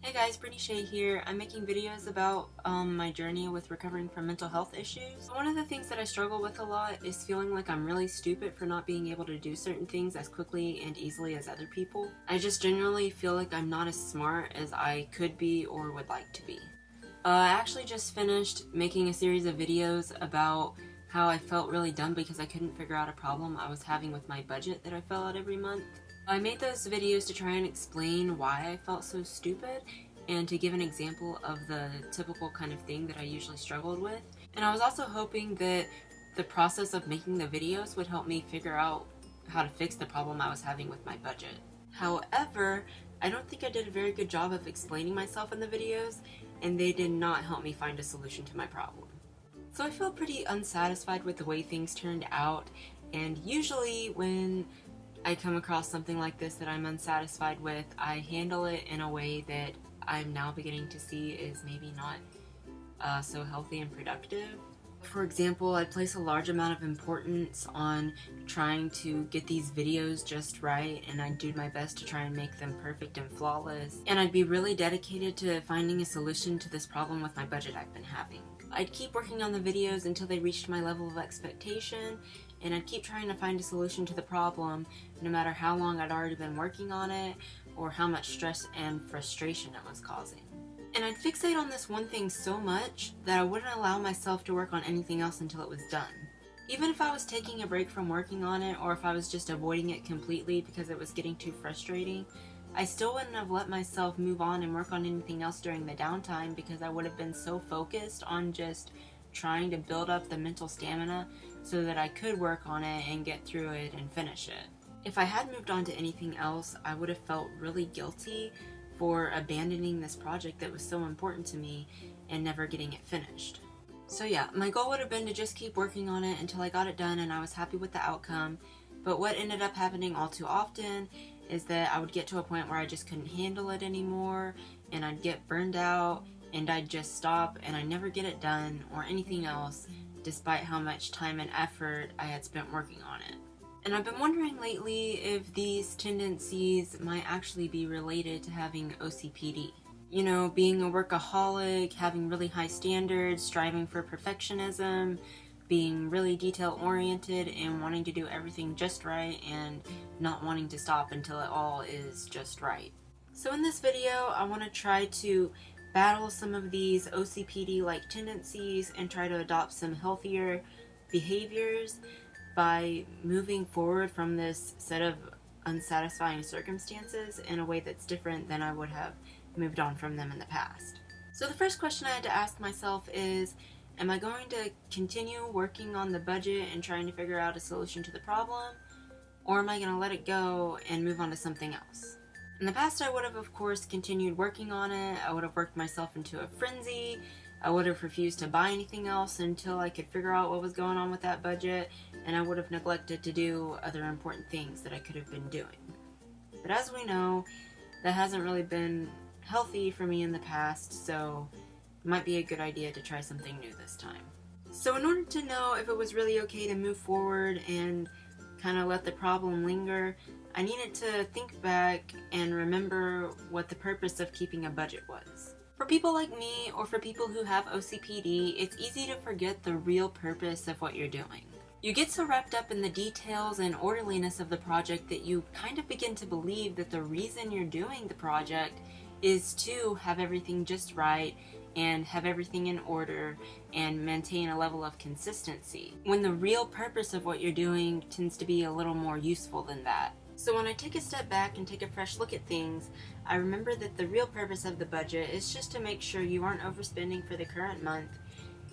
Hey guys, Brittany Shea here. I'm making videos about my journey with recovering from mental health issues. One of the things that I struggle with a lot is feeling like I'm really stupid for not being able to do certain things as quickly and easily as other people. I just generally feel like I'm not as smart as I could be or would like to be. I actually just finished making a series of videos about how I felt really dumb because I couldn't figure out a problem I was having with my budget that I fill out every month. I made those videos to try and explain why I felt so stupid and to give an example of the typical kind of thing that I usually struggled with. And I was also hoping that the process of making the videos would help me figure out how to fix the problem I was having with my budget. However, I don't think I did a very good job of explaining myself in the videos, and they did not help me find a solution to my problem. So I feel pretty unsatisfied with the way things turned out, and usually when I come across something like this that I'm unsatisfied with, I handle it in a way that I'm now beginning to see is maybe not so healthy and productive. For example, I place a large amount of importance on trying to get these videos just right, and I do my best to try and make them perfect and flawless. And I'd be really dedicated to finding a solution to this problem with my budget I've been having. I'd keep working on the videos until they reached my level of expectation, and I'd keep trying to find a solution to the problem no matter how long I'd already been working on it or how much stress and frustration it was causing. And I'd fixate on this one thing so much that I wouldn't allow myself to work on anything else until it was done. Even if I was taking a break from working on it, or if I was just avoiding it completely because it was getting too frustrating, I still wouldn't have let myself move on and work on anything else during the downtime because I would have been so focused on just trying to build up the mental stamina so that I could work on it and get through it and finish it. If I had moved on to anything else, I would have felt really guilty for abandoning this project that was so important to me and never getting it finished. So yeah, my goal would have been to just keep working on it until I got it done and I was happy with the outcome, but what ended up happening all too often is that I would get to a point where I just couldn't handle it anymore and I'd get burned out and I'd just stop and I'd never get it done or anything else despite how much time and effort I had spent working on it. And I've been wondering lately if these tendencies might actually be related to having OCPD. You know, being a workaholic, having really high standards, striving for perfectionism, being really detail-oriented and wanting to do everything just right and not wanting to stop until it all is just right. So in this video, I want to try to battle some of these OCPD-like tendencies and try to adopt some healthier behaviors by moving forward from this set of unsatisfying circumstances in a way that's different than I would have moved on from them in the past. So the first question I had to ask myself is, am I going to continue working on the budget and trying to figure out a solution to the problem, or am I going to let it go and move on to something else? In the past, I would have, of course, continued working on it. I would have worked myself into a frenzy. I would have refused to buy anything else until I could figure out what was going on with that budget, and I would have neglected to do other important things that I could have been doing. But as we know, that hasn't really been healthy for me in the past, so it might be a good idea to try something new this time. So in order to know if it was really okay to move forward and kind of let the problem linger, I needed to think back and remember what the purpose of keeping a budget was. For people like me, or for people who have OCPD, it's easy to forget the real purpose of what you're doing. You get so wrapped up in the details and orderliness of the project that you kind of begin to believe that the reason you're doing the project is to have everything just right and have everything in order and maintain a level of consistency, when the real purpose of what you're doing tends to be a little more useful than that. So when I take a step back and take a fresh look at things, I remember that the real purpose of the budget is just to make sure you aren't overspending for the current month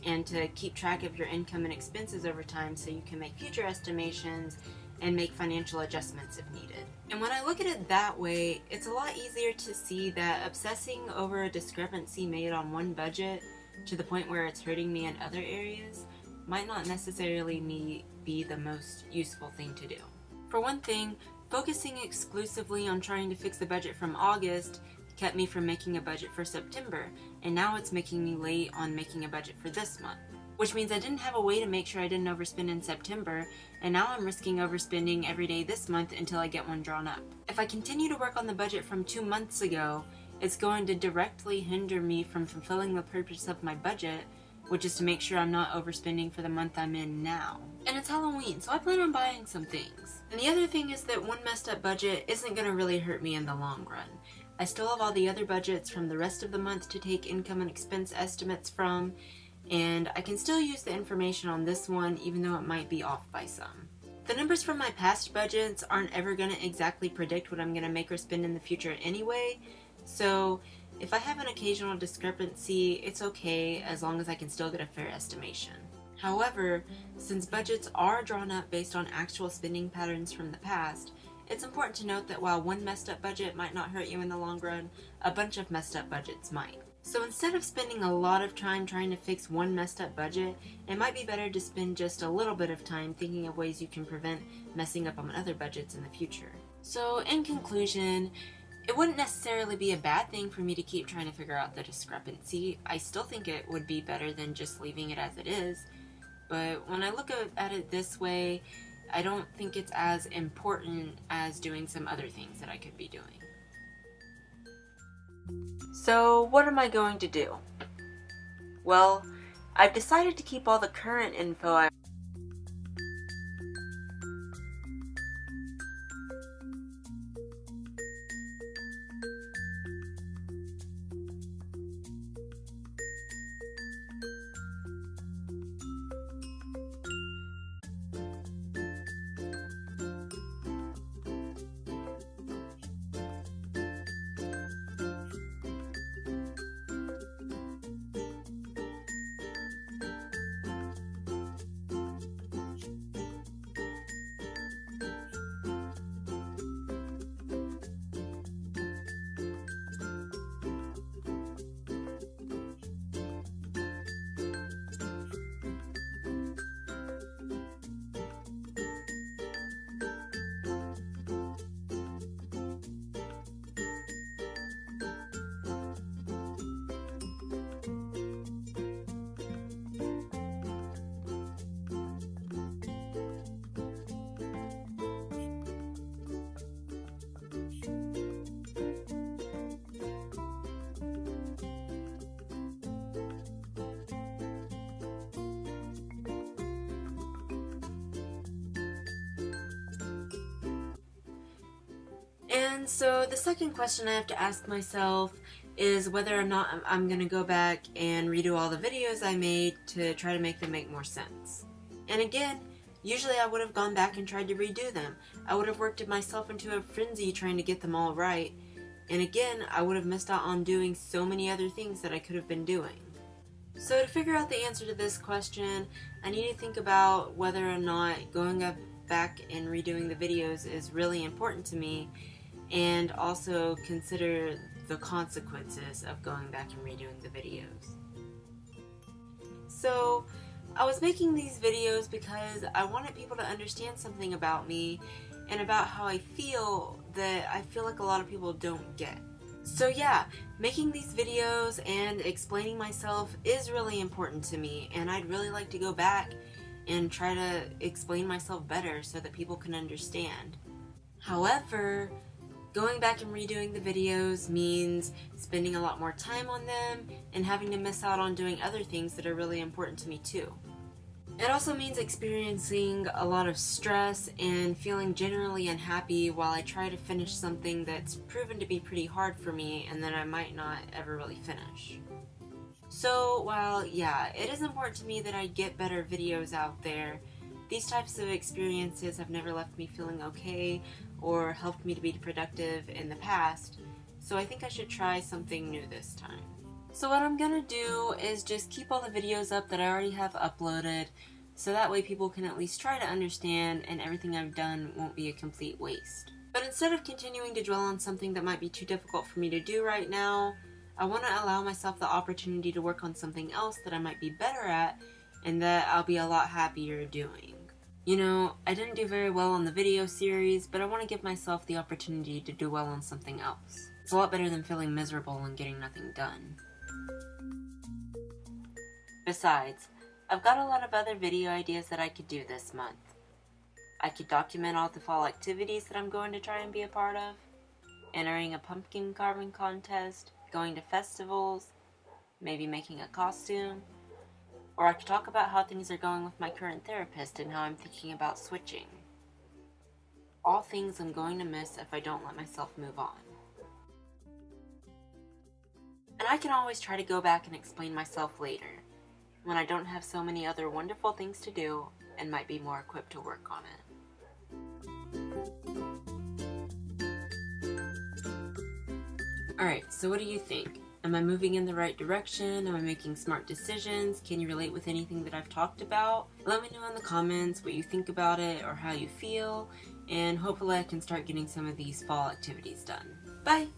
and to keep track of your income and expenses over time so you can make future estimations and make financial adjustments if needed. And when I look at it that way, it's a lot easier to see that obsessing over a discrepancy made on one budget to the point where it's hurting me in other areas might not necessarily be the most useful thing to do. For one thing, focusing exclusively on trying to fix the budget from August kept me from making a budget for September, and now it's making me late on making a budget for this month. Which means I didn't have a way to make sure I didn't overspend in September, and now I'm risking overspending every day this month until I get one drawn up. If I continue to work on the budget from 2 months ago, it's going to directly hinder me from fulfilling the purpose of my budget, which is to make sure I'm not overspending for the month I'm in now. And it's Halloween, so I plan on buying some things. And the other thing is that one messed up budget isn't going to really hurt me in the long run. I still have all the other budgets from the rest of the month to take income and expense estimates from, and I can still use the information on this one even though it might be off by some. The numbers from my past budgets aren't ever going to exactly predict what I'm going to make or spend in the future anyway, so if I have an occasional discrepancy, it's okay as long as I can still get a fair estimation. However, since budgets are drawn up based on actual spending patterns from the past, it's important to note that while one messed up budget might not hurt you in the long run, a bunch of messed up budgets might. So instead of spending a lot of time trying to fix one messed up budget, it might be better to spend just a little bit of time thinking of ways you can prevent messing up on other budgets in the future. So in conclusion, it wouldn't necessarily be a bad thing for me to keep trying to figure out the discrepancy. I still think it would be better than just leaving it as it is, but when I look at it this way, I don't think it's as important as doing some other things that I could be doing. So what am I going to do? Well, I've decided to keep all the current info And so the second question I have to ask myself is whether or not I'm going to go back and redo all the videos I made to try to make them make more sense. And again, usually I would have gone back and tried to redo them. I would have worked myself into a frenzy trying to get them all right. And again, I would have missed out on doing so many other things that I could have been doing. So to figure out the answer to this question, I need to think about whether or not going back and redoing the videos is really important to me, and also consider the consequences of going back and redoing the videos. So, I was making these videos because I wanted people to understand something about me and about how I feel that I feel like a lot of people don't get. So yeah, making these videos and explaining myself is really important to me, and I'd really like to go back and try to explain myself better so that people can understand. However, going back and redoing the videos means spending a lot more time on them and having to miss out on doing other things that are really important to me too. It also means experiencing a lot of stress and feeling generally unhappy while I try to finish something that's proven to be pretty hard for me and that I might not ever really finish. So while, yeah, it is important to me that I get better videos out there, these types of experiences have never left me feeling okay or helped me to be productive in the past, so I think I should try something new this time. So what I'm gonna do is just keep all the videos up that I already have uploaded, so that way people can at least try to understand and everything I've done won't be a complete waste. But instead of continuing to dwell on something that might be too difficult for me to do right now, I want to allow myself the opportunity to work on something else that I might be better at and that I'll be a lot happier doing. You know, I didn't do very well on the video series, but I want to give myself the opportunity to do well on something else. It's a lot better than feeling miserable and getting nothing done. Besides, I've got a lot of other video ideas that I could do this month. I could document all the fall activities that I'm going to try and be a part of. entering a pumpkin carving contest, going to festivals, maybe making a costume. Or I could talk about how things are going with my current therapist and how I'm thinking about switching. All things I'm going to miss if I don't let myself move on. And I can always try to go back and explain myself later, when I don't have so many other wonderful things to do and might be more equipped to work on it. Alright, so what do you think? Am I moving in the right direction? Am I making smart decisions? Can you relate with anything that I've talked about? Let me know in the comments what you think about it or how you feel, and hopefully I can start getting some of these fall activities done. Bye!